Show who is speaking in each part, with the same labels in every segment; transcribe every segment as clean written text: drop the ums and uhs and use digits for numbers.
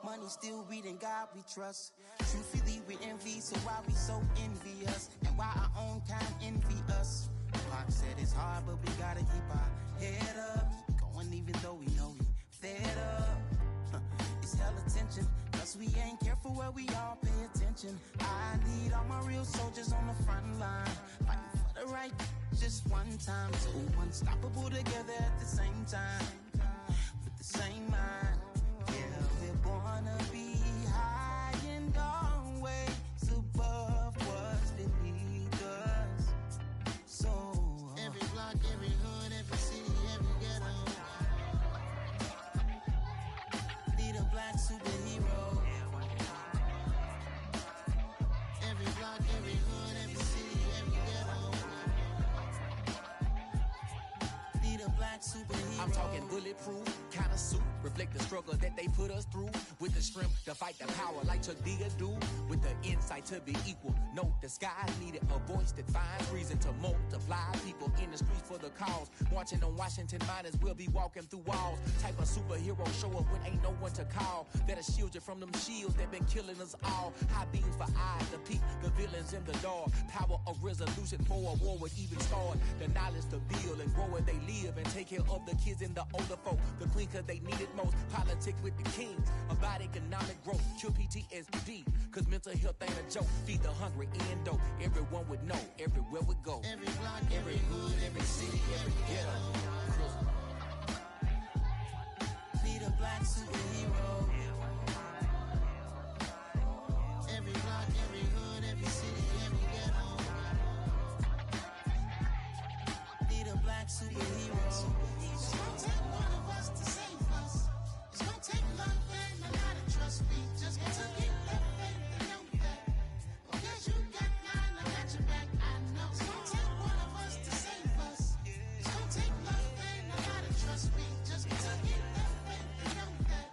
Speaker 1: Money still reading God we trust. Truthfully we envy, so why we so envious? And why our own kind envy us? Mark said it's hard, but we gotta keep our head up. Going even though we know we fed up. It's hell attention, cause we ain't careful where we all pay attention. I need all my real soldiers on the front line, fighting for the right just one time. So unstoppable together at the same time, with the same mind. Wanna be high and always above what's beneath us. So every block, every hood, every city, every ghetto need a black superhero. Every block, every hood, every city, every ghetto need a black superhero.
Speaker 2: I'm talking bulletproof kind of suit, reflect the struggle that they put us through, with the strength to fight the power like Chuck Digger do, with the insight to be equal. Note the sky needed a voice that finds reason to multiply people in the streets for the cause. Marching on Washington miners will be walking through walls. Type of superhero show up when ain't no one to call, that'll shield you from them shields that been killing us all. High beams for eyes to peek the villains in the dark. Power of resolution for a war would even start. The knowledge to build and grow where they live and take care of the kids and the older folk. The queen cause they need it most. Politics with the kings about economic growth. Cure PTSD cause mental health ain't a joke. Feed the hungry and dope. Everyone would know everywhere we go.
Speaker 1: Every block, every hood, every city, every ghetto need a black superhero. Every block, every hood, every city, every ghetto need a black superhero. It's gonna take one of us to save us. It's gonna take love and a lot of trust. We just gotta get that faith and know that. Because you got mine, I got your back. I know it's gonna take one of us to save us. It's gonna take love and a lot of trust. We just gotta get that faith and know that.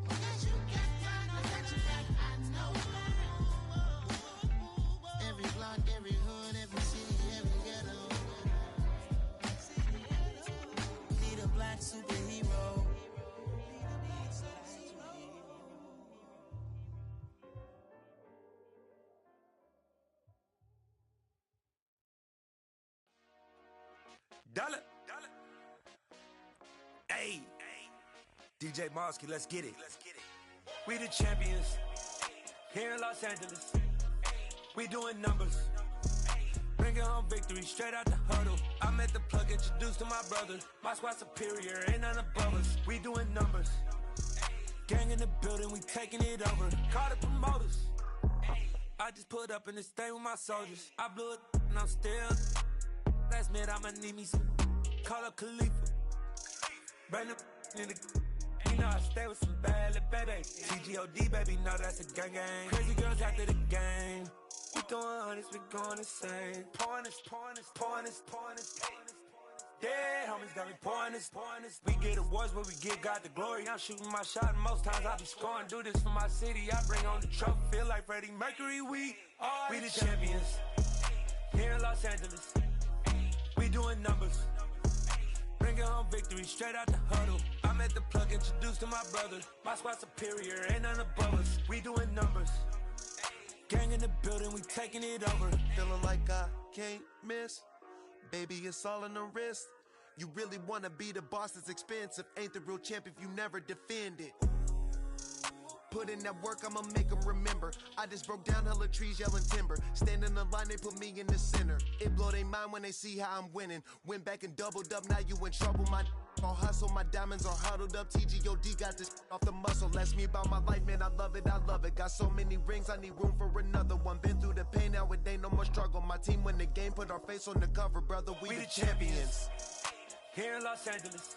Speaker 1: Because you got mine, I got your back. I know. Every block, every hood, every city, every ghetto need a black superhero.
Speaker 3: Dollar. Hey, DJ Mosky, let's get it. We the champions here in Los Angeles. We doing numbers, bringing home victory straight out the huddle. I'm at the plug, introduced to my brother. My squad superior, ain't none above us. We doing numbers, gang in the building, we taking it over. Call the promoters. I just put up in this thing with my soldiers. I blew it and I'm still. Last minute I'ma need me some. Call up Khalifa. Bring them in the. You know I stay with some bad little baby. TGOD baby, know that's a gang gang. Crazy girls after the game. We throwing hundreds, we going insane. Pouring this. Dead homies got me pouring this. We get awards, but we give God the glory. I'm shooting my shot, and most times I be scoring. Do this for my city, I bring on the trophy. Feel like Freddie Mercury, we the champions. Here in Los Angeles, we doing numbers. Bringing home victory straight out the huddle. I'm at the plug, introduced to my brother. My squad superior, ain't none above us. We doing numbers. Gang in the building, we taking it over.
Speaker 4: Feeling like I can't miss. Baby, it's all in the wrist. You really wanna be the boss, it's expensive. Ain't the real champ if you never defend it. Put in that work, I'ma make them remember. I just broke down hella trees, yelling timber. Stand in the line, they put me in the center. It blow their mind when they see how I'm winning. Went back and doubled up, now you in trouble. My all hustle, my diamonds are huddled up. TGOD got this off the muscle. Ask me about my life, man, I love it, I love it. Got so many rings, I need room for another one. Been through the pain, now it ain't no more struggle. My team win the game, put our face on the cover, brother, we the champions.
Speaker 3: Here in Los Angeles,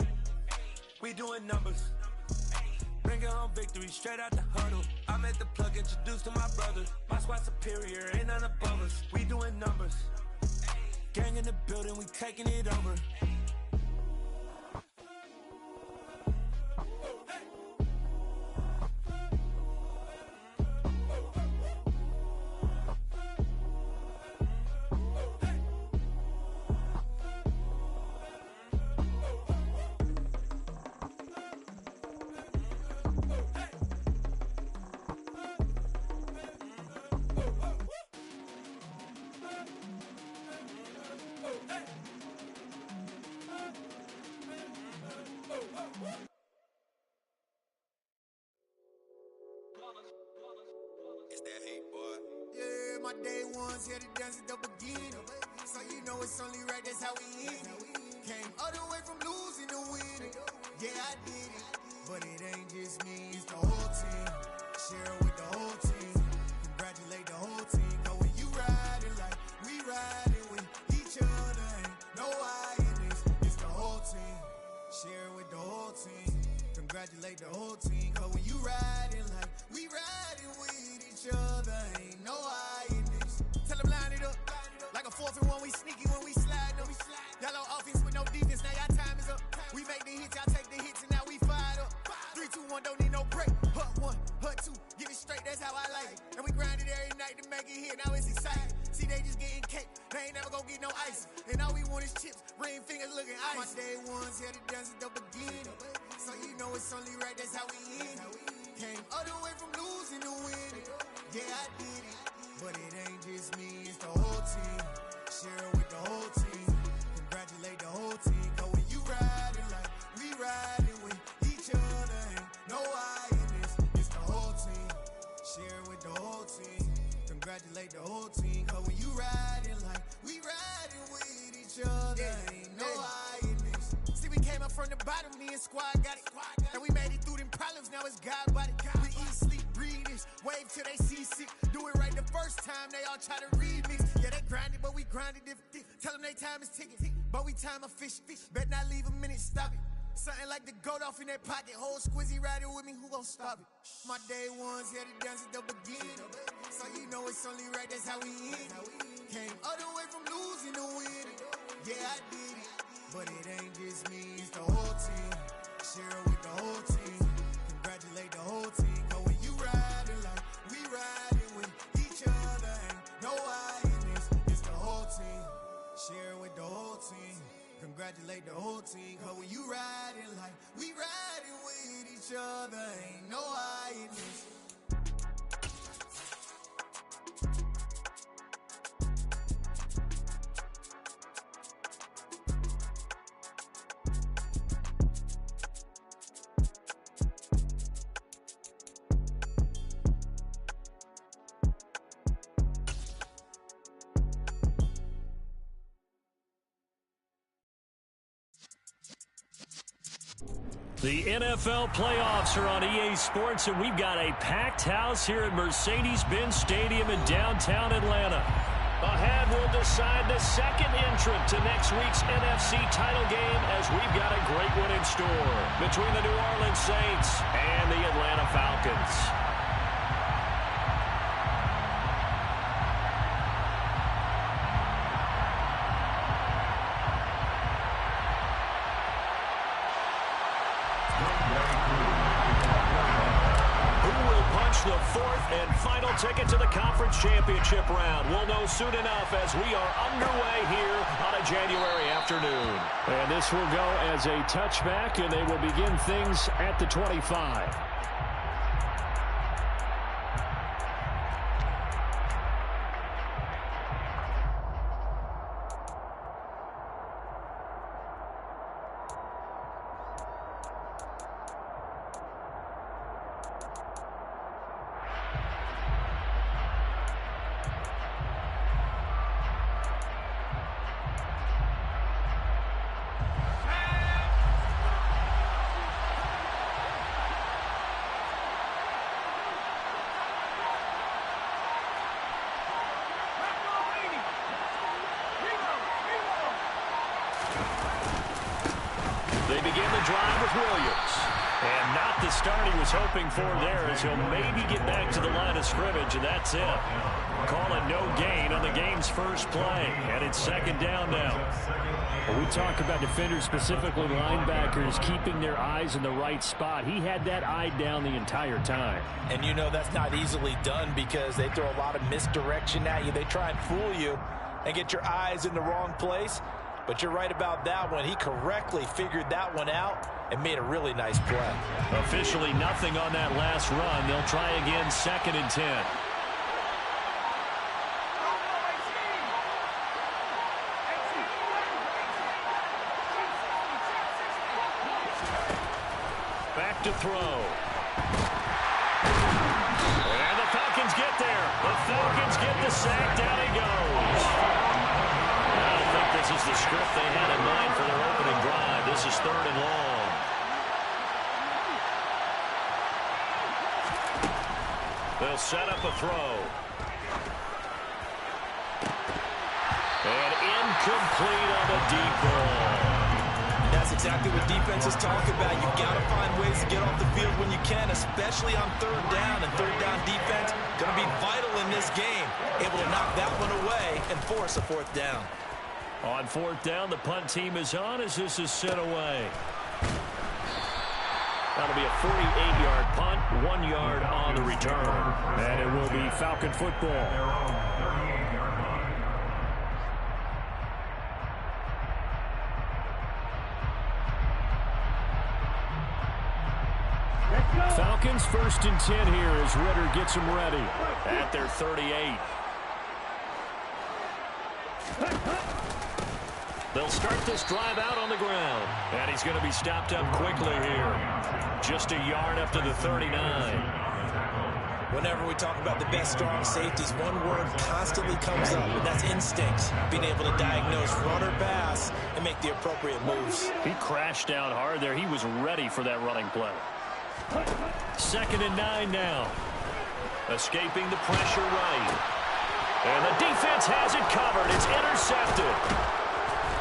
Speaker 3: we doing numbers. Bringing home victory straight out the huddle. I'm at the plug, introduced to my brother. My squad superior, ain't none above us. We doing numbers. Gang in the building, we taking it over.
Speaker 4: It's that hate, boy.
Speaker 1: Yeah, my day ones here to dance at the beginning. So you know it's only right, that's how we end it. Came all the way from losing to winning. Yeah, I did it. But it ain't just me, it's the whole team. Share it with the whole team. Congratulate the whole team. Cause when you riding like we riding with each other, ain't no I in this. It's the whole team. Share it with the whole team. Congratulate the whole team. Cause when you riding like we riding with each other, ain't no I in this. Tell them line it up. Like a 4th and 1, we sneaky when we slide them. Y'all on offense with no defense, now y'all time is up. We make the hits, y'all take the hits, and now we fired up. 3, 2, 1, don't need no break. Hut 1, hut 2, get it straight, that's how I like it. And we grind it every night to make it hit, now it's exciting. See, they just getting cake, they ain't never gonna get no ice. And all we want is chips, ring fingers looking ice. My day ones here to dance at the beginning. So you know it's only right, that's how we end it. Came all the way from losing to winning. Yeah, I did it. But it ain't just me, it's the whole team. Share it with the whole team. Congratulate the whole team. Cause when you riding like we riding with each other, ain't no I in this. It's the whole team. Share it with the whole team. Congratulate the whole team. Cause when you riding like we riding with each other, ain't no I in this. See, we came up from the bottom, me and squad got it. And we made it through them problems, now it's God body. We eat, sleep, breathe this, wave till they seasick. Do it right the first time, they all try to remix. Yeah, they grinded, but we grinded different. Tell them they time is ticking, but we time a fish. Bet not leave a minute, stop it. Something like the goat off in their pocket. Whole squizzy riding with me, who gon' stop it? My day ones here to dance at the beginning. So you know it's only right, that's how we end it. Came all the way from losing to winning. Yeah, I did it. But it ain't just me, it's the whole team. Share it with the whole team. Congratulate the whole team. Cause when you riding like we riding with each other, ain't no I in this. It's the whole team. Share it with the whole team. Congratulate the whole team. Cause when you riding like we riding with each other, ain't no I in this.
Speaker 5: The NFL playoffs are on EA Sports, and we've got a packed house here at Mercedes-Benz Stadium in downtown Atlanta. Ahead, we'll decide the second entrant to next week's NFC title game, as we've got a great one in store between the New Orleans Saints and the Atlanta Falcons. Who will punch the fourth and final ticket to the conference championship round? We'll know soon enough as we are underway here on a January afternoon. And this will go as a touchback, and they will begin things at the 25. They begin the drive with Williams. And not the start he was hoping for there, as he'll maybe get back to the line of scrimmage, and that's it. Call it no gain on the game's first play, and it's second down now. When we talk about defenders, specifically linebackers, keeping their eyes in the right spot, he had that eye down the entire time.
Speaker 6: And you know that's not easily done because they throw a lot of misdirection at you. They try and fool you and get your eyes in the wrong place. But you're right about that one. He correctly figured that one out and made a really nice play.
Speaker 5: Officially nothing on that last run. They'll try again, 2nd and 10. Back to throw. And the Falcons get there. The Falcons get the sack. Down he goes. I think this is the script they had in mind for their opening drive. This is 3rd and long. They'll set up a throw. And incomplete on the deep ball.
Speaker 6: That's exactly what defenses talk about. You've got to find ways to get off the field when you can, especially on 3rd down. And 3rd down defense going to be vital in this game. Able to knock that one away and force a 4th down.
Speaker 5: On 4th down, the punt team is on as this is sent away. That'll be a 48-yard punt, 1 yard on the return. And it will be Falcon football. Falcons 1st and 10 here as Ritter gets them ready at their 38. They'll start this drive out on the ground. And he's going to be stopped up quickly here. Just a yard up to the 39.
Speaker 6: Whenever we talk about the best strong safeties, one word constantly comes up, and that's instincts. Being able to diagnose run or pass and make the appropriate moves.
Speaker 5: He crashed down hard there. He was ready for that running play. 2nd and 9 now. Escaping the pressure right. And the defense has it covered. It's intercepted.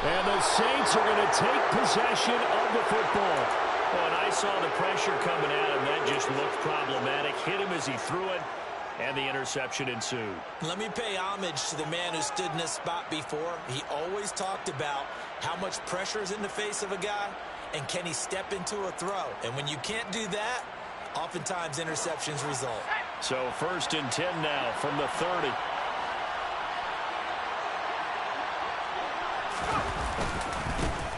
Speaker 5: And the Saints are going to take possession of the football. Oh, and I saw the pressure coming at him. That just looked problematic. Hit him as he threw it, and the interception ensued.
Speaker 6: Let me pay homage to the man who stood in this spot before. He always talked about how much pressure is in the face of a guy, and can he step into a throw. And when you can't do that, oftentimes interceptions result.
Speaker 5: So 1st and 10 now from the 30.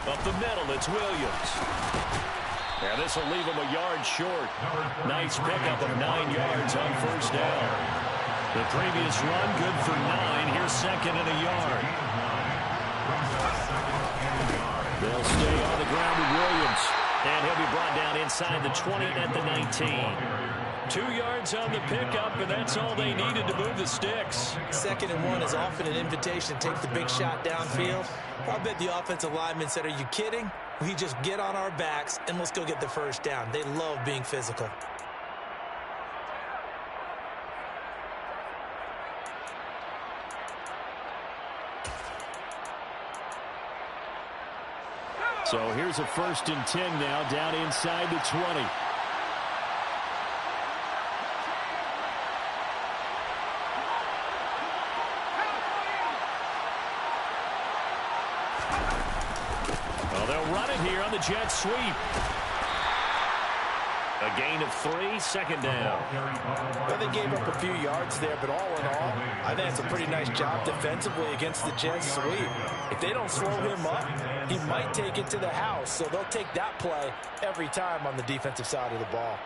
Speaker 5: Up the middle, it's Williams. And this will leave him a yard short. Nice pickup of 9 yards on 1st down. The previous run, good for 9. Here's 2nd and a yard. They'll stay on the ground with Williams. And he'll be brought down inside the 20 at the 19. 2 yards on the pickup, and that's all they needed to move the sticks.
Speaker 6: 2nd and 1 is often an invitation to take the big shot downfield. I bet the offensive linemen said, are you kidding? We just get on our backs and let's go get the 1st down. They love being physical.
Speaker 5: So here's a 1st and 10 now, down inside the 20. Well, they'll run it here on the jet sweep. A gain of 3, second down.
Speaker 6: Well, they gave up a few yards there, but all in all, I think it's a pretty nice job defensively against the jet sweep. If they don't slow him up, he might take it to the house, so they'll take that play every time on the defensive side of the ball.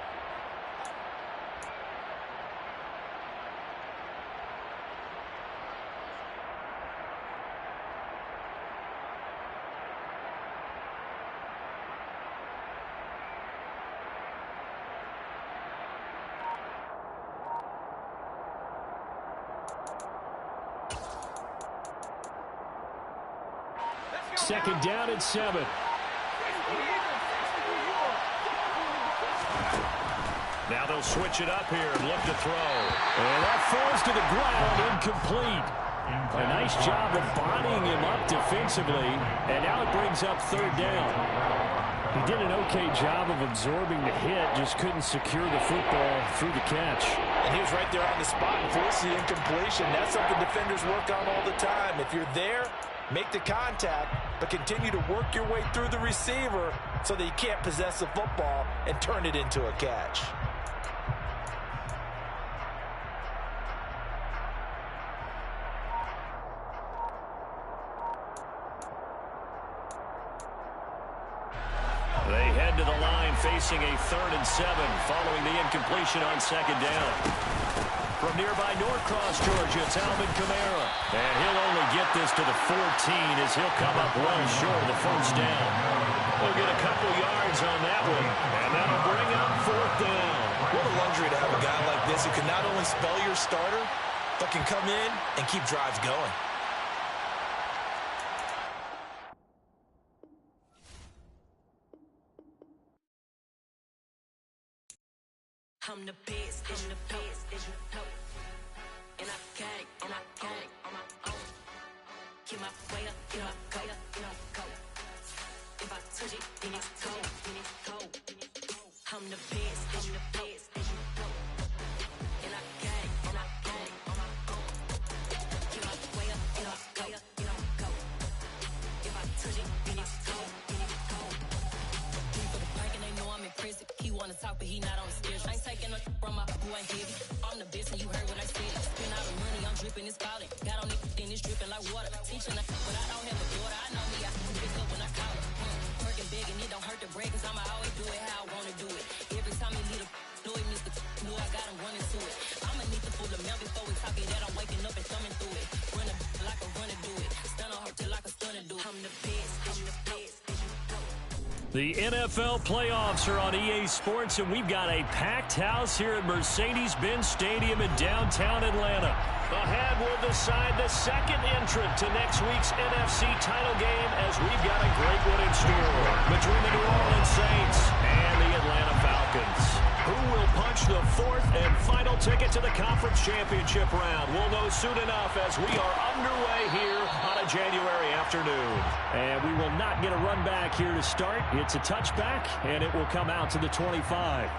Speaker 5: Second down and 7. Now they'll switch it up here and look to throw. And that falls to the ground, incomplete. A nice job of bodying him up defensively, and now it brings up third down. He did an okay job of absorbing the hit, just couldn't secure the football through the catch.
Speaker 6: And he was right there on the spot and forced the incompletion. That's something defenders work on all the time. If you're there, make the contact, but continue to work your way through the receiver so that you can't possess the football and turn it into a catch.
Speaker 5: They head to the line facing a 3rd and 7 following the incompletion on second down. From nearby Norcross, Georgia, it's Alvin Kamara. And he'll only get this to the 14 as he'll come up well short of the first down. We'll get a couple yards on that one, and that'll bring up 4th down.
Speaker 6: What a luxury to have a guy like this who can not only spell your starter, but can come in and keep drives going.
Speaker 7: I'm the best, and the best, and I got it, and I got it on my own. Get my way up, get my go, go. If I touch it, then it's cold, I'm the best, and the best, and I got it, and I got it on my own. Get my way up, get my go. If I touch it, then it's cold, For the park and they know I'm impressive. He wanna talk, but he not on the schedule. I ain't taking no from my boy heavy. I'm the best, and you heard what I said. Spend all the money, I'm dripping, it's falling. Got on it, then it's dripping like water. Teaching her, but I don't have a daughter. I know me, I can pick up when I call her. Working big, and it don't hurt to break, cause I'ma always do it how I wanna do it. Every time he need a know it, Mr. Know I got him running to it. I'ma need to pull the mail before we talk it that I'm waking up and thumbing through it. Run a like a runner do it. Stun on her till like a stunner do it. I'm the best, I'm the best.
Speaker 5: The NFL playoffs are on EA Sports, and we've got a packed house here at Mercedes-Benz Stadium in downtown Atlanta. The Hat will decide the second entrant to next week's NFC title game, as we've got a great one in store between the New Orleans Saints and the Atlanta Falcons. Who will punch the 4th and final ticket to the conference championship round? We'll know soon enough as we are underway here on a January afternoon. And we will not get a run back here to start. It's a touchback, and it will come out to the 25.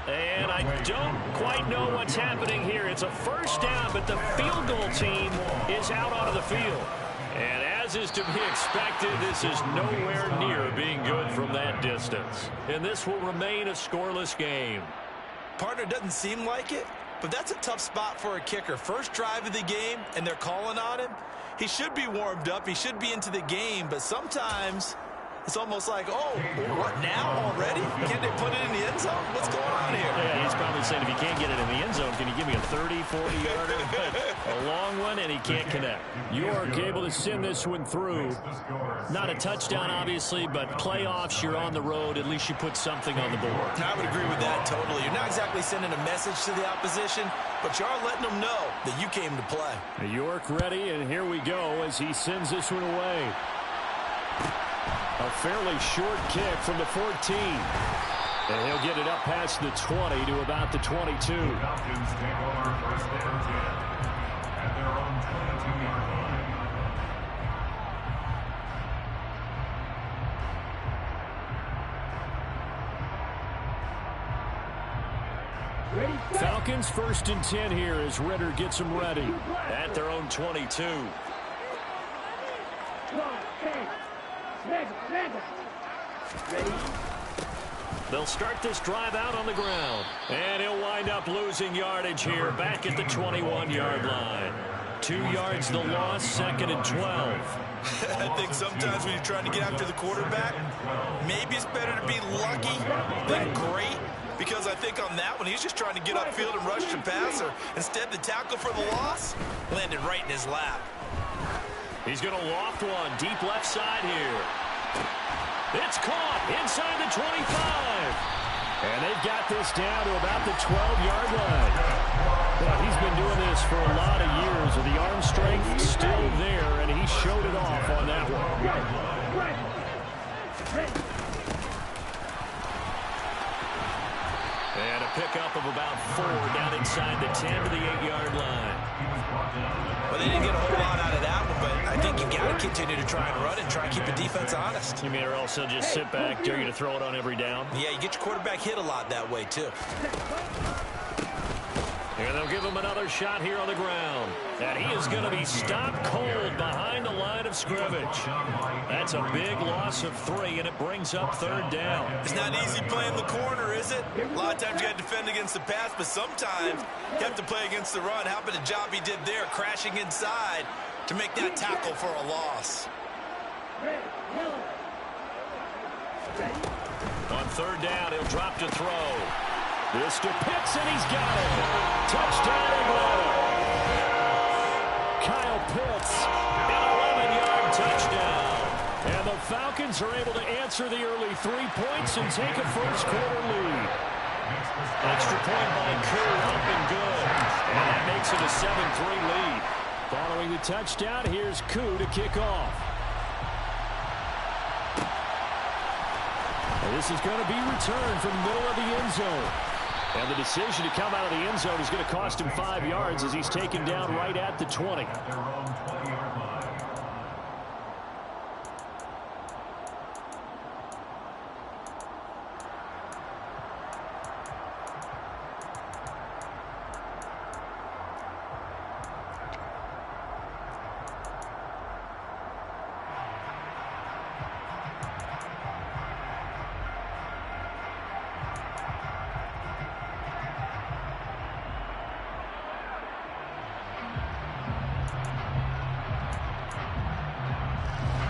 Speaker 5: And I don't quite know what's happening here. It's a first down, but the field goal team is out onto the field. And as is to be expected, this is nowhere near being good from that distance. And this will remain a scoreless game.
Speaker 6: Partner, doesn't seem like it, but that's a tough spot for a kicker. First drive of the game, and they're calling on him. He should be warmed up. He should be into the game, but sometimes it's almost like, oh, what now already? Can't they put it in the end zone? What's going on here?
Speaker 5: Yeah, he's probably saying if he can't get it in the end zone, can you give me a 30, 40-yarder? A long one, and he can't connect. York able to send this one through. Not a touchdown, obviously, but playoffs, you're on the road. At least you put something on the board.
Speaker 6: I would agree with that totally. You're not exactly sending a message to the opposition, but you are letting them know that you came to play.
Speaker 5: York ready, and here we go as he sends this one away. A fairly short kick from the 14. And he'll get it up past the 20 to about the 22.
Speaker 8: The Falcons take over first and 10 at their own 22-yard line.
Speaker 5: Falcons first and 10 here as Ritter gets them ready at their own 22. They'll start this drive out on the ground. And he'll wind up losing yardage here back at the 21-yard line. 2 yards the loss, second and 12.
Speaker 6: I think sometimes when you're trying to get after the quarterback, maybe it's better to be lucky than great. Because I think on that one, he's just trying to get upfield and rush the passer. Instead, the tackle for the loss landed right in his lap.
Speaker 5: He's going to loft one deep left side here. It's caught inside the 25. And they've got this down to about the 12-yard line. Well, he's been doing this for a lot of years, and the arm strength still there, and he showed it off on that one. And a pickup of about 4 down inside the 10 to the 8-yard line.
Speaker 6: Well, they didn't get a whole lot out of that one, but I think you got to continue to try and run and try and keep the defense honest.
Speaker 5: You mean or else they'll just sit back, dare you to throw it on every down?
Speaker 6: Yeah, you get your quarterback hit a lot that way, too.
Speaker 5: And they'll give him another shot here on the ground. And he is going to be stopped cold behind the line of scrimmage. That's a big loss of 3, and it brings up third down.
Speaker 6: It's not easy playing the corner, is it? A lot of times you got to defend against the pass, but sometimes you have to play against the run. How about the job he did there, crashing inside to make that tackle for a loss?
Speaker 5: On third down, he'll drop to throw. This to Pitts, and he's got it. Touchdown, Atlanta. Kyle Pitts, an 11-yard touchdown. And the Falcons are able to answer the early 3 points and take a first-quarter lead. Extra point by Koo, up and good. And that makes it a 7-3 lead. Following the touchdown, here's Koo to kick off. And this is going to be returned from the middle of the end zone. And the decision to come out of the end zone is going to cost him 5 yards as he's taken down right at the 20.
Speaker 8: Their own 20-yard line.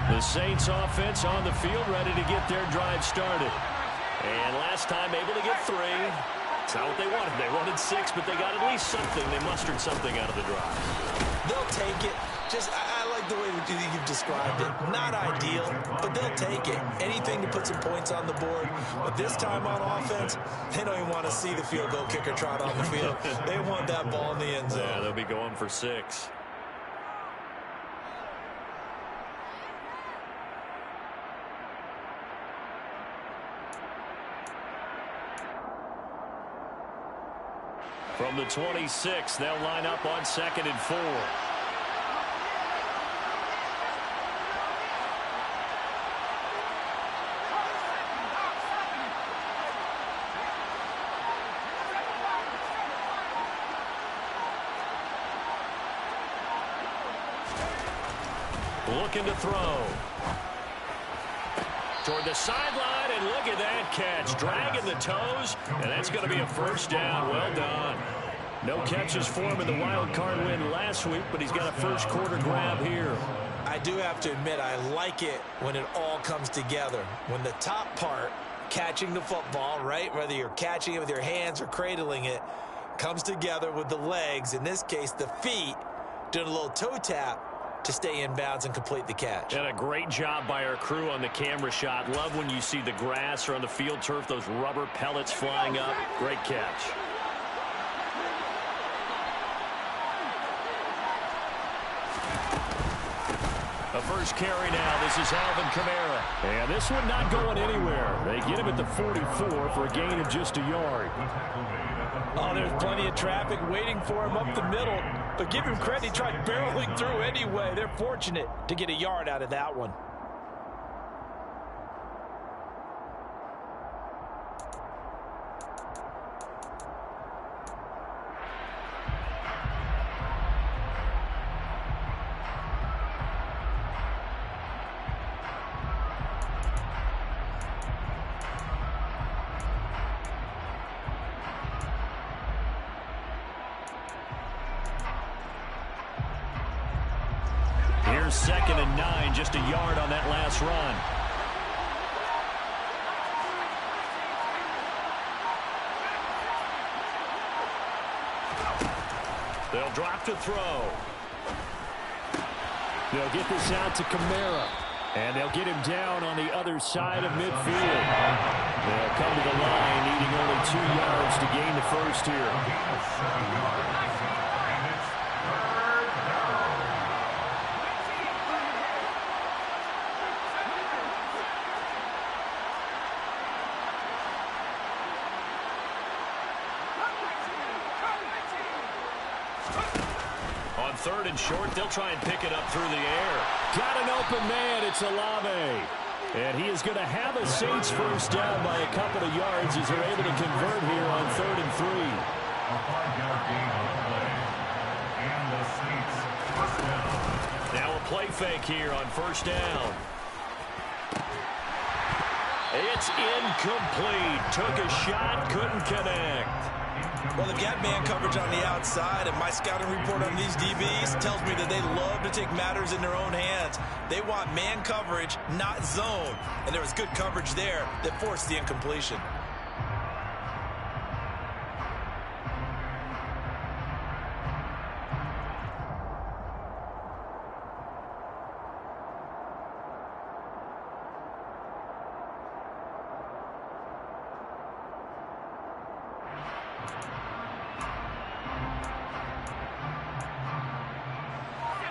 Speaker 5: The Saints offense on the field, ready to get their drive started. And last time able to get 3. It's not what they wanted. They wanted 6, but they got at least something. They mustered something out of the drive.
Speaker 6: They'll take it. Just, I like the way you've described it. Not ideal, but they'll take it. Anything to put some points on the board. But this time on offense, they don't even want to see the field goal kicker trot on the field. They want that ball in the end zone.
Speaker 5: Yeah, they'll be going for 6. From the 26, they'll line up on 2nd and 4. Looking to throw. Toward the sideline, and look at that catch. Dragging the toes, and that's going to be a first down. Well done. No catches for him in the wild card win last week, but he's got a first quarter grab here.
Speaker 6: I do have to admit, I like it when it all comes together. When the top part, catching the football, right, whether you're catching it with your hands or cradling it, comes together with the legs, in this case the feet, doing a little toe tap to stay in bounds and complete the catch.
Speaker 5: And a great job by our crew on the camera shot. Love when you see the grass or on the field turf, those rubber pellets flying up. Great catch. A first carry now. This is Alvin Kamara. And this one not going anywhere. They get him at the 44 for a gain of just a yard.
Speaker 6: Oh, there's plenty of traffic waiting for him up the middle. But give him credit, he tried barreling through anyway. They're fortunate to get a yard out of that one.
Speaker 5: Here's 2nd and 9, just a yard on that last run. They'll drop to throw. They'll get this out to Kamara. And they'll get him down on the other side of midfield. They'll come to the line, needing only 2 yards to gain the first here. On 3rd and short, they'll try and pick it up through the air. Got an open man, it's Olave. And he is going to have a Saints first down by a couple of yards as they're able to convert here on 3rd and 3.
Speaker 8: A 5-yard gain on the play. And the Saints first down.
Speaker 5: Now a play fake here on 1st down. It's incomplete. Took a shot, couldn't connect.
Speaker 6: Well, they've got man coverage on the outside, and my scouting report on these DBs tells me that they love to take matters in their own hands. They want man coverage, not zone. And there was good coverage there that forced the incompletion.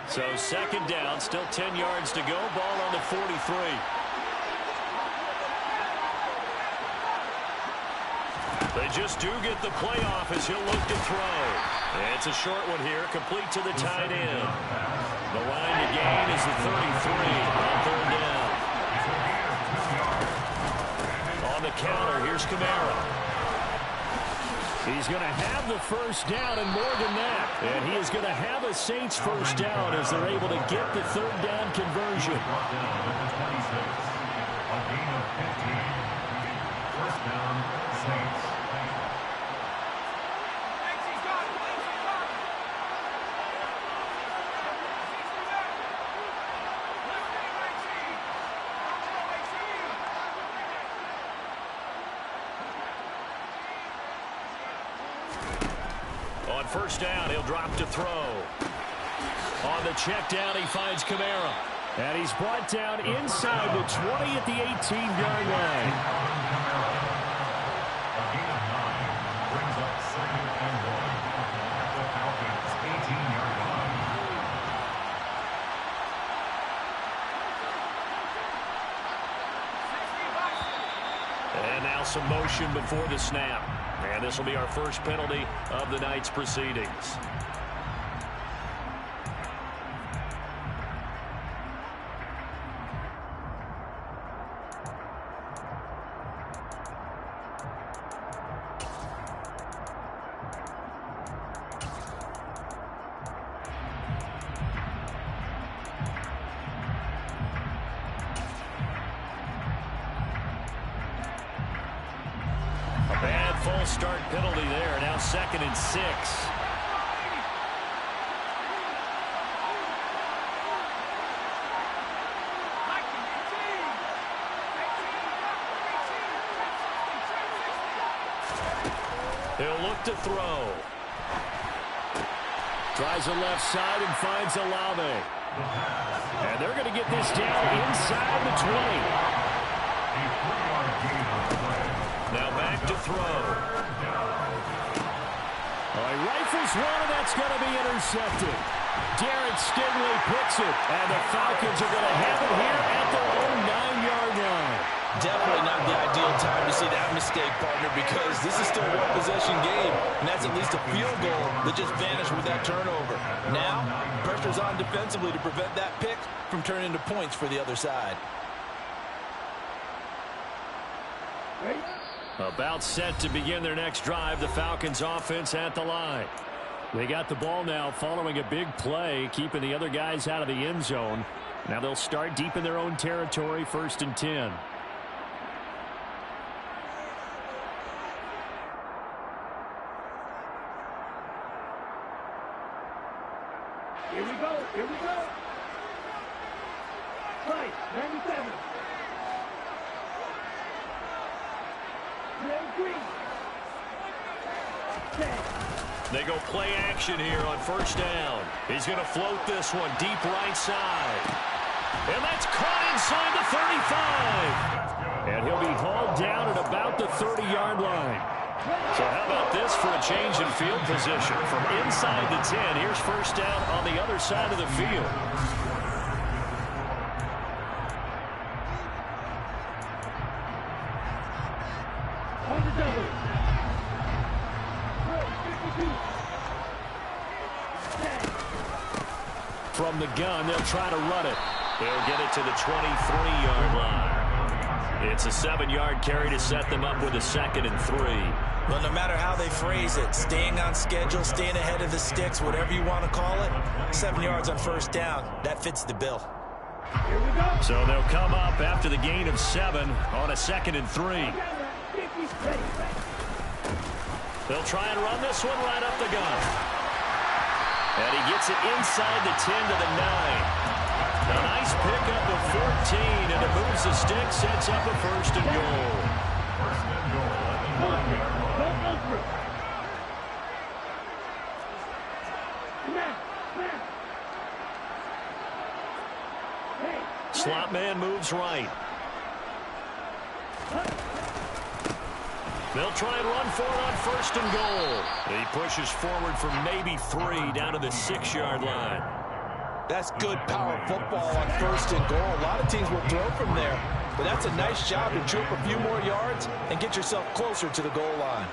Speaker 5: So 2nd down, still 10 yards to go. Ball on the 43. They just do get the playoff as he'll look to throw. It's a short one here, complete to the tight end. The line to gain is the 33 on 3rd down. On the counter, here's Kamara. He's going to have the first down and more than that. And he is going to have a Saints first down as they're able to get the 3rd down conversion.
Speaker 8: Brought down at the 26. A gain of 15. First down, Saints.
Speaker 5: On 1st down, he'll drop to throw. On the check down, he finds Kamara. And he's brought down inside the 20 at the 18-yard line.
Speaker 8: A gain of 9 brings up 2nd and 1 at the Falcons' 18-yard line.
Speaker 5: And now some motion before the snap. And this will be our first penalty of the night's proceedings. Bad false start penalty there. Now 2nd and 6. He'll look to throw. Tries the left side and finds Olave. And they're going to get this down inside the 20. Now back to throw. He rifles one, and that's going to be intercepted. Darren Stingley picks it, and the Falcons are going to have it here at their own 9-yard line.
Speaker 6: Definitely not the ideal time to see that mistake, partner, because this is still a one-possession game, and that's at least a field goal that just vanished with that turnover. Now, pressure's on defensively to prevent that pick from turning into points for the other side.
Speaker 5: About set to begin their next drive, the Falcons offense at the line. They got the ball now following a big play, keeping the other guys out of the end zone. Now they'll start deep in their own territory, 1st and 10.
Speaker 9: Here we go. Right, 97.
Speaker 5: They go play action here on 1st down. He's going to float this one deep right side. And that's caught inside the 35. And he'll be hauled down at about the 30-yard line. So how about this for a change in field position? From inside the 10, here's 1st down on the other side of the field.
Speaker 9: On the double.
Speaker 5: From the gun, they'll try to run it. They'll get it to the 23-yard line. It's a 7-yard carry to set them up with a 2nd and 3.
Speaker 6: Well, no matter how they phrase it, staying on schedule, staying ahead of the sticks, whatever you want to call it, 7 yards on 1st down, that fits the bill.
Speaker 9: Here we go.
Speaker 5: So they'll come up after the gain of 7 on a 2nd and 3. They'll try and run this one right up the gut. And he gets it inside the 10 to the 9. A nice pickup of 14, and it moves the stick, sets up a 1st and goal.
Speaker 8: 1st and goal at the 9-yard line.
Speaker 5: Slot man moves right. They'll try and run for it on 1st and goal. He pushes forward for maybe 3 down to the 6-yard line.
Speaker 6: That's good power football on 1st and goal. A lot of teams will throw from there, but that's a nice job to trip a few more yards and get yourself closer to the goal line.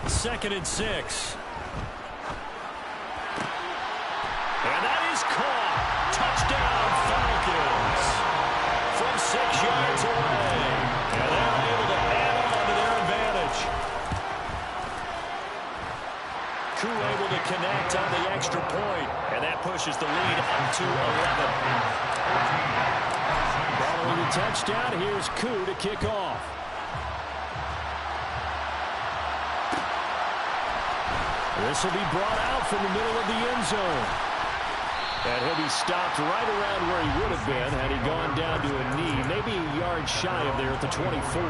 Speaker 5: 2nd and 6. And that is caught. Touchdown, Falcons. From 6 yards away. And they're able to add on to their advantage. Koo able to connect on the extra point. And that pushes the lead up to 11. Following the touchdown, here's Koo to kick off. This will be brought out from the middle of the end zone. And he'll be stopped right around where he would have been had he gone down to a knee, maybe a yard shy of there at the 24.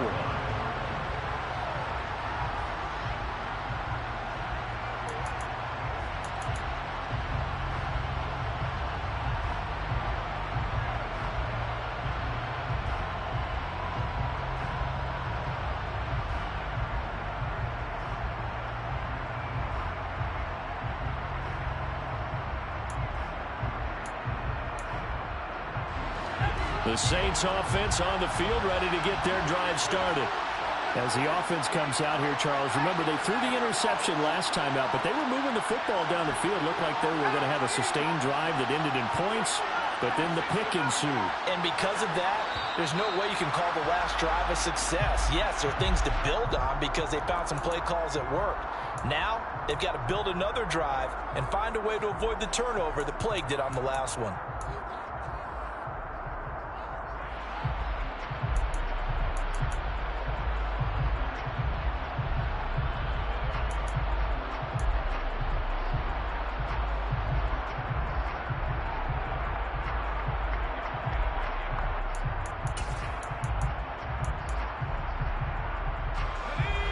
Speaker 5: The Saints offense on the field, ready to get their drive started. As the offense comes out here, Charles, remember they threw the interception last time out, but they were moving the football down the field. Looked like they were going to have a sustained drive that ended in points, but then the pick ensued.
Speaker 6: And because of that, there's no way you can call the last drive a success. Yes, there are things to build on because they found some play calls that worked. Now, they've got to build another drive and find a way to avoid the turnover that plagued it on the last one.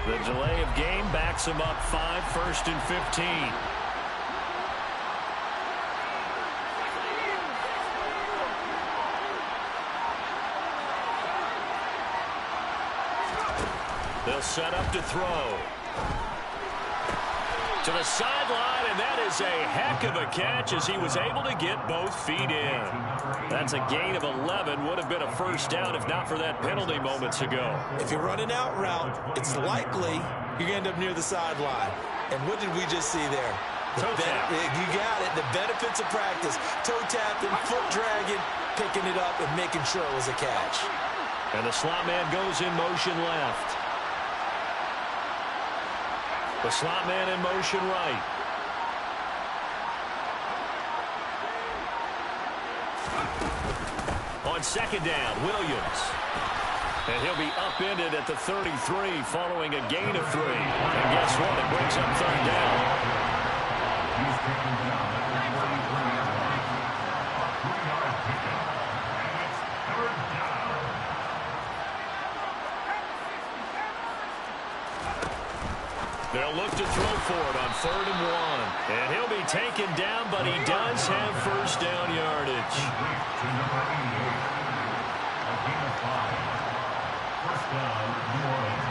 Speaker 5: The delay of game backs him up 5, 1st and 15. They'll set up to throw. To the sideline, and that is a heck of a catch as he was able to get both feet in. That's a gain of 11. Would have been a first down if not for that penalty moments ago.
Speaker 6: If you're running out route, it's likely you're going to end up near the sideline. And what did we just see there?
Speaker 5: Toe tap.
Speaker 6: You got it. The benefits of practice. Toe tapping, foot dragging, picking it up, and making sure it was a catch.
Speaker 5: And the slot man goes in motion left. The slot man in motion right. On second down, Williams. And he'll be upended at the 33 following a gain of 3. And guess what? It brings up third down.
Speaker 8: He's taken down at the 43-yard line. A 3-yard pickup. And it's third down.
Speaker 5: They'll look to throw for it on 3rd and 1. And he'll be taken down, but he does have first down yardage.
Speaker 8: To number 88. A gain of 5. First down, New Orleans.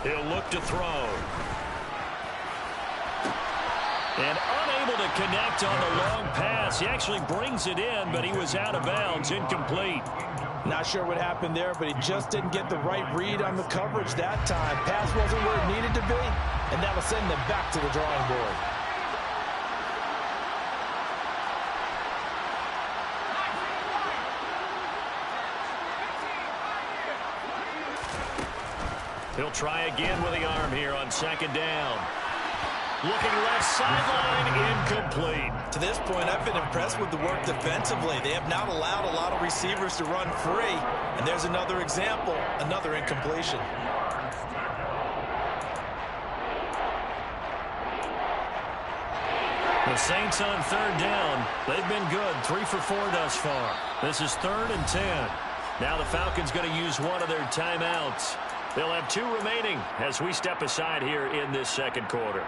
Speaker 5: He'll look to throw. And unable to connect on the long pass. He actually brings it in, but he was out of bounds, incomplete.
Speaker 6: Not sure what happened there, but he just didn't get the right read on the coverage that time. Pass wasn't where it needed to be, and that'll send them back to the drawing board.
Speaker 5: He'll try again with the arm here on second down. Looking left sideline, incomplete.
Speaker 6: To this point, I've been impressed with the work defensively. They have not allowed a lot of receivers to run free. And there's another example, another incompletion.
Speaker 5: The Saints on third down. They've been good, 3 for 4 thus far. This is 3rd and 10. Now the Falcons going to use one of their timeouts. They'll have 2 remaining as we step aside here in this second quarter.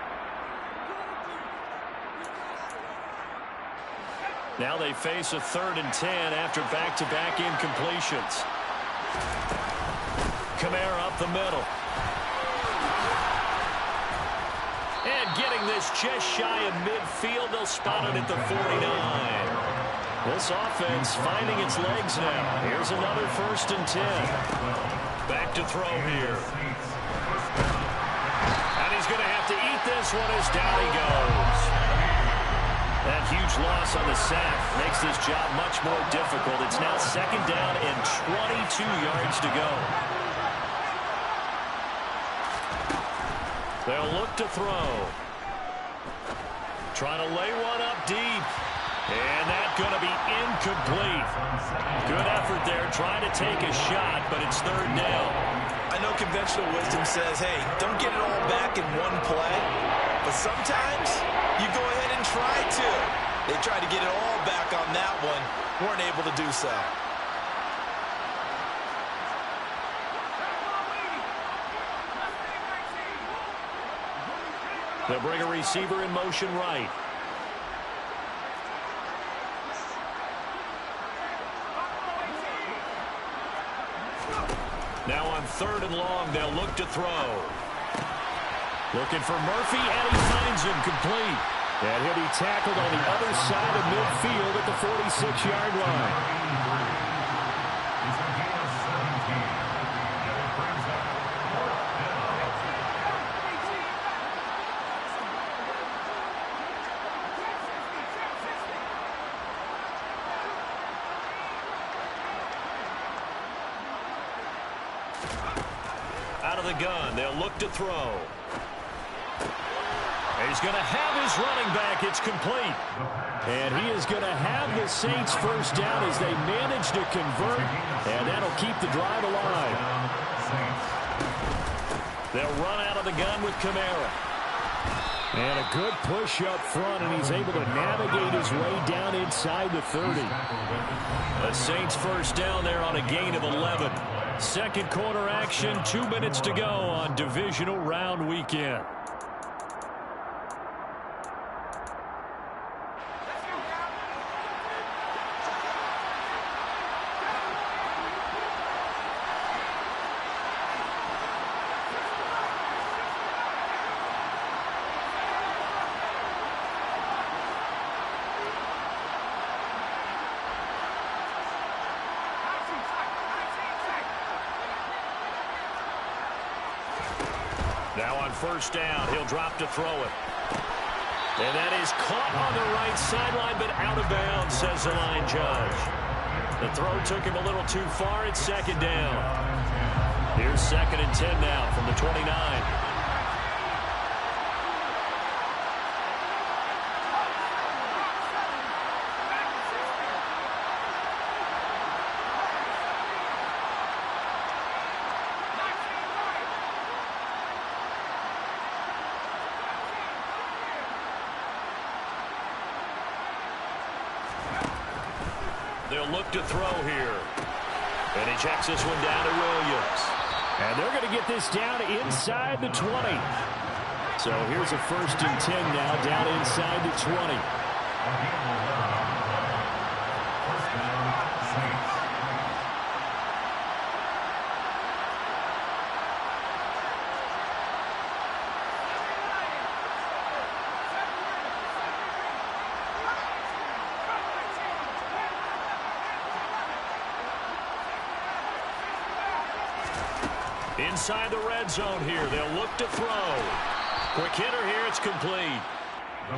Speaker 5: Now they face a 3rd and 10 after back-to-back incompletions. Kamara up the middle. And getting this just shy of midfield, they'll spot it at the 49. This offense finding its legs now. Here's another 1st and 10. Back to throw here. And he's going to have to eat this one as down he goes. That huge loss on the sack makes this job much more difficult. It's now 2nd down and 22 yards to go. They'll look to throw. Trying to lay one up deep. And that's going to be incomplete. Good effort there, trying to take a shot, but it's 3rd down.
Speaker 6: I know conventional wisdom says, hey, don't get it all back in one play. But sometimes you go ahead and try to. They tried to get it all back on that one. Weren't able to do so.
Speaker 5: They'll bring a receiver in motion right. Now on 3rd and long, they'll look to throw. Looking for Murphy, and he finds him complete. And he'll be tackled on the other side of midfield at the 46-yard line.
Speaker 8: It's a gain of 17. And it brings up 4th down.
Speaker 5: Out of the gun, they'll look to throw. He's going to have his running back. It's complete. And he is going to have the Saints first down as they manage to convert. And that'll keep the drive alive. They'll run out of the gun with Kamara. And a good push up front, and he's able to navigate his way down inside the 30. The Saints first down there on a gain of 11. Second quarter action, 2 minutes to go on divisional round weekend. Now on first down, he'll drop to throw it. And that is caught on the right sideline, but out of bounds, says the line judge. The throw took him a little too far. It's second down. Here's 2nd and 10 now from the 29. They'll look to throw here. And he checks this one down to Williams. And they're going to get this down inside the 20. So here's a 1st and 10 now down inside the 20. Inside the red zone here. They'll look to throw. Quick hitter here. It's complete.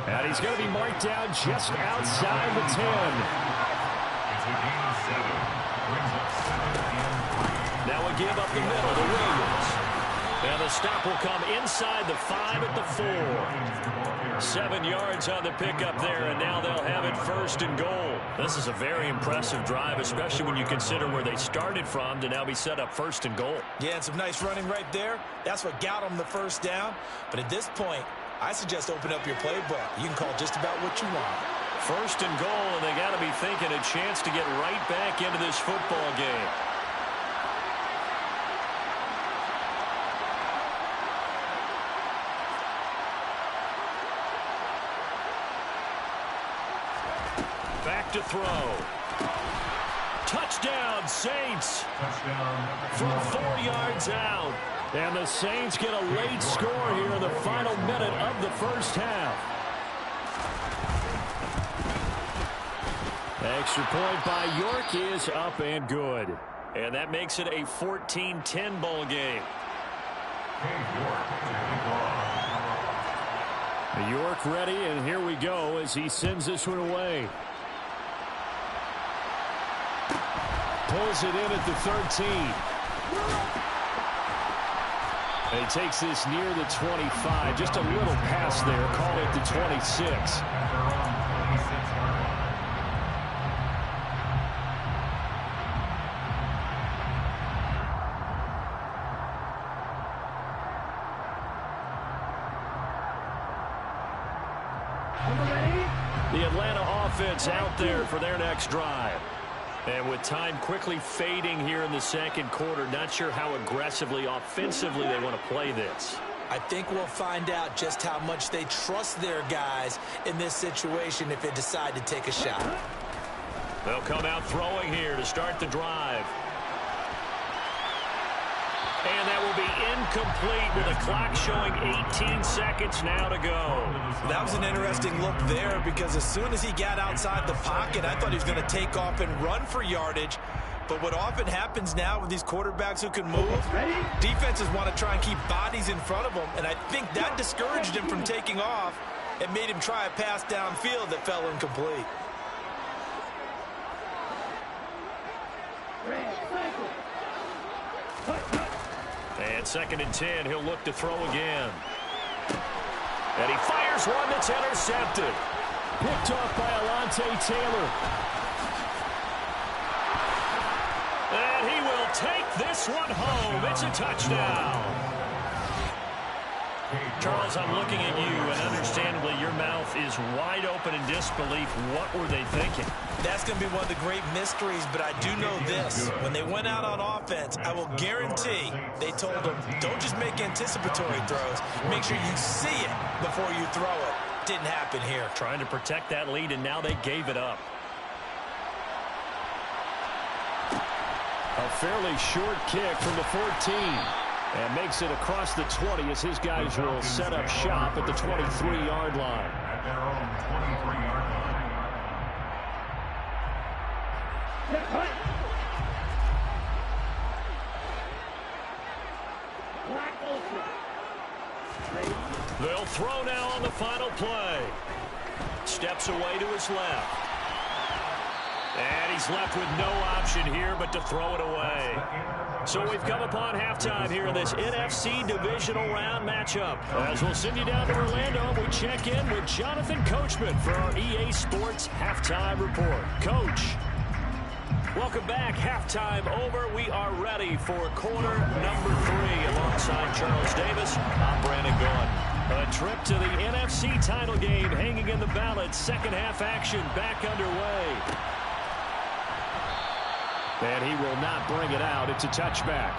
Speaker 5: And he's going to be marked down just outside the 10. Now a give up the middle to Williams. And the stop will come inside the 5 at the 4. 7 yards on the pickup there, and now they'll have it 1st and goal. This is a very impressive drive, especially when you consider where they started from to now be set up 1st and goal.
Speaker 6: Yeah, and some nice running right there. That's what got them the first down. But at this point, I suggest open up your playbook. You can call just about what you want.
Speaker 5: 1st and goal, and they got to be thinking a chance to get right back into this football game. Back to throw. Touchdown, Saints. From 4 yards out. And the Saints get a late score here in the final minute of the first half. Extra point by York is up and good. And that makes it a 14-10 ball game. York ready, and here we go as he sends this one away. Pulls it in at the 13. And he takes this near the 25. Just a little pass there. Call it the 26. The Atlanta offense out there for their next drive. And with time quickly fading here in the second quarter, not sure how aggressively, offensively they want to play this.
Speaker 6: I think we'll find out just how much they trust their guys in this situation if they decide to take a shot.
Speaker 5: They'll come out throwing here to start the drive. And that will be incomplete with a clock showing 18 seconds now to go.
Speaker 6: That was an interesting look there because as soon as he got outside the pocket, I thought he was going to take off and run for yardage. But what often happens now with these quarterbacks who can move, defenses want to try and keep bodies in front of them, and I think that discouraged him from taking off and made him try a pass downfield that fell incomplete.
Speaker 5: And 2nd and 10, he'll look to throw again. And he fires one that's intercepted. Picked off by Alontae Taylor. And he will take this one home. It's a touchdown. Charles, I'm looking at you, and understandably your mouth is wide open in disbelief. What were they thinking?
Speaker 6: That's going to be one of the great mysteries, but I do know this. When they went out on offense, I will guarantee they told them, don't just make anticipatory throws. Make sure you see it before you throw it. Didn't happen here.
Speaker 5: Trying to protect that lead, and now they gave it up. A fairly short kick from the 14. And makes it across the 20 as his guys will set up shop at the 23-yard line.
Speaker 8: At their own 23-yard line.
Speaker 5: throw now on the final play. Steps away to his left. And he's left with no option here but to throw it away. So we've come upon halftime here in this NFC Divisional Round matchup. As we'll send you down to Orlando, we check in with Jonathan Coachman for our EA Sports Halftime Report. Coach, welcome back. Halftime over. We are ready for quarter number 3 alongside Charles Davis. I'm Brandon Gaughan. A trip to the NFC title game hanging in the balance. Second half action back underway. And he will not bring it out. It's a touchback.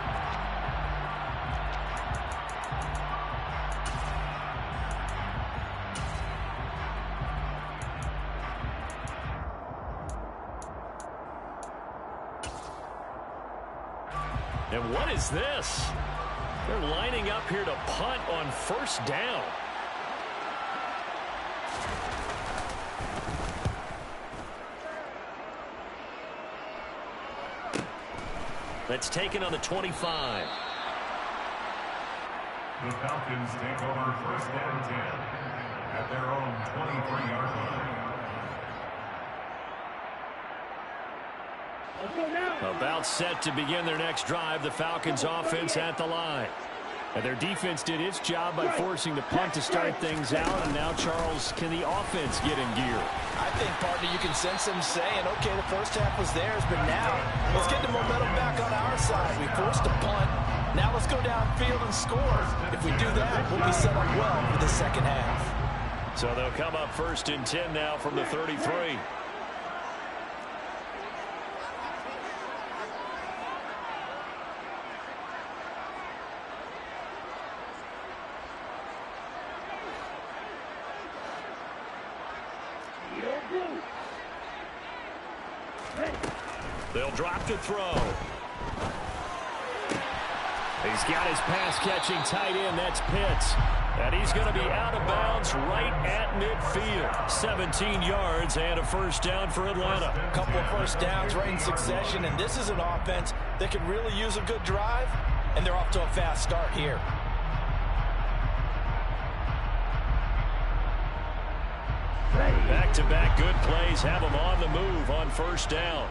Speaker 5: And what is this? They're lining up here to punt on first down. That's taken on the 25.
Speaker 8: The Falcons take over first down 10 at their own 23-yard line.
Speaker 5: About set to begin their next drive. The Falcons offense at the line. And their defense did its job by forcing the punt to start things out. And now, Charles, can the offense get in gear?
Speaker 6: I think, partner, you can sense them saying, okay, the first half was theirs, but now let's get the momentum back on our side. We forced a punt. Now let's go downfield and score. If we do that, we'll be set up well for the second half.
Speaker 5: So they'll come up first and 10 now from the 33. They'll drop to throw. He's got his pass-catching tight end. That's Pitts. And he's going to be out of bounds right at midfield. 17 yards and a first down for Atlanta.
Speaker 6: A couple of first downs right in succession, and this is an offense that could really use a good drive, and they're off to a fast start here.
Speaker 5: Back-to-back good plays have them on the move on first down.